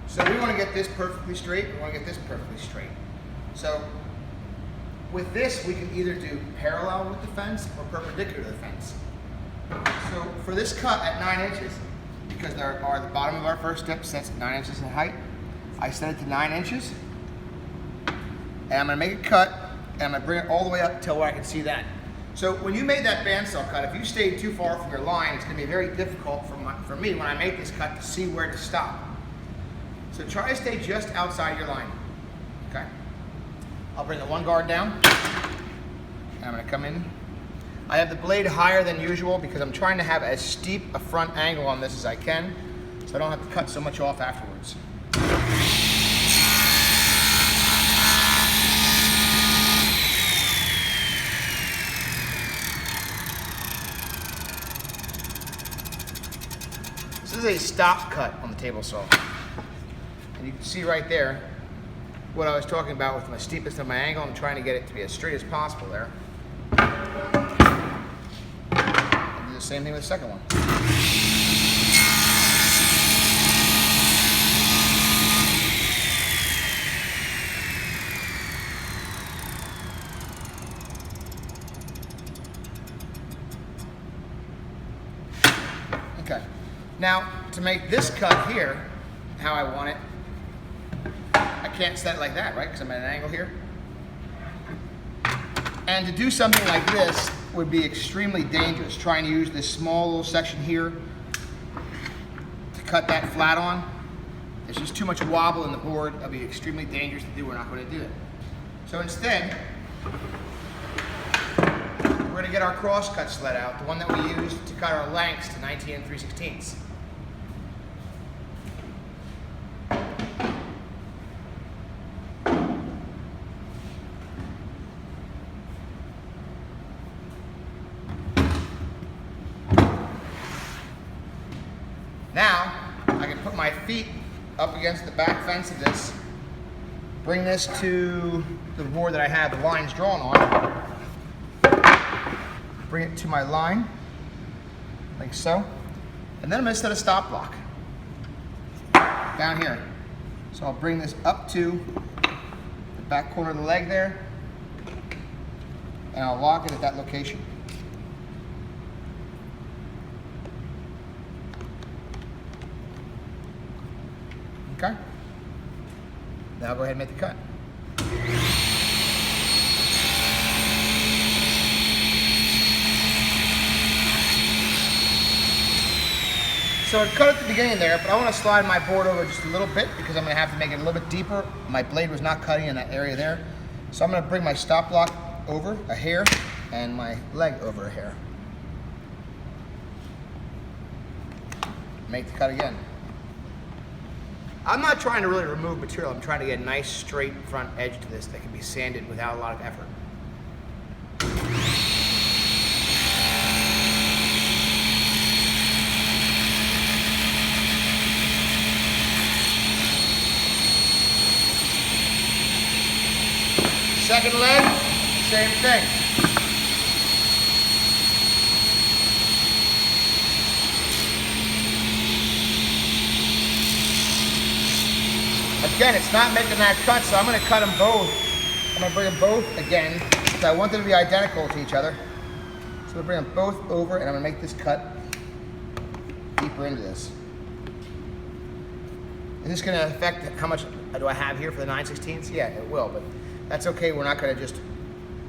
So we want to get this perfectly straight, we want to get this perfectly straight. So with this, we can either do parallel with the fence or perpendicular to the fence. So for this cut at 9 inches, because the bottom of our first step sets at 9 inches in height, I set it to 9 inches, and I'm going to make a cut, and I'm going to bring it all the way up till where I can see that. So when you made that bandsaw cut, if you stayed too far from your line, it's going to be very difficult for me when I make this cut to see where to stop. So try to stay just outside your line, okay? I'll bring the one guard down, and I'm going to come in. I have the blade higher than usual because I'm trying to have as steep a front angle on this as I can, so I don't have to cut so much off afterwards. This is a stop cut on the table saw. And you can see right there what I was talking about with my steepest of my angle. I'm trying to get it to be as straight as possible there. And do the same thing with the second one. Okay. Now, to make this cut here, how I want it, I can't set it like that, right? Because I'm at an angle here. And to do something like this would be extremely dangerous, trying to use this small little section here to cut that flat on. There's just too much wobble in the board. It'll be extremely dangerous to do. We're not going to do it. So instead, we're going to get our crosscut sled out, the one that we used to cut our lengths to 19 3/16. Now, I can put my feet up against the back fence of this, bring this to the board that I have the lines drawn on, bring it to my line, like so, and then I'm going to set a stop block down here. So I'll bring this up to the back corner of the leg there, and I'll lock it at that location. Okay. Now I'll go ahead and make the cut. So I cut at the beginning there, but I want to slide my board over just a little bit because I'm going to have to make it a little bit deeper. My blade was not cutting in that area there. So I'm going to bring my stop block over a hair and my leg over a hair. Make the cut again. I'm not trying to really remove material. I'm trying to get a nice straight front edge to this that can be sanded without a lot of effort. Second leg, same thing. Again, it's not making that cut, so I'm going to cut them both. I'm going to bring them both again, because I want them to be identical to each other. So I'm going to bring them both over, and I'm going to make this cut deeper into this. Is this going to affect how much do I have here for the 9/16? Yeah, it will, but that's okay. We're not going to just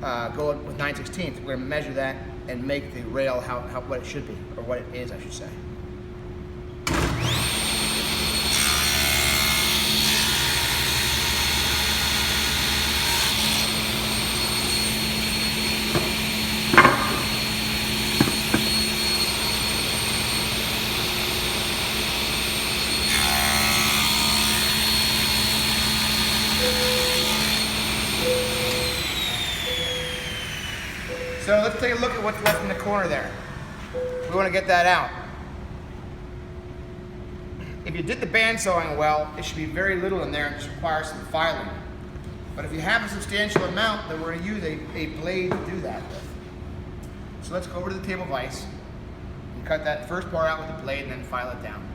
go with 9/16. We're going to measure that and make the rail what it should be, or what it is, I should say. So let's take a look at what's left in the corner there. We want to get that out. If you did the bandsawing well, it should be very little in there and just requires some filing. But if you have a substantial amount, then we're going to use a blade to do that with. So let's go over to the table vise and cut that first part out with the blade and then file it down.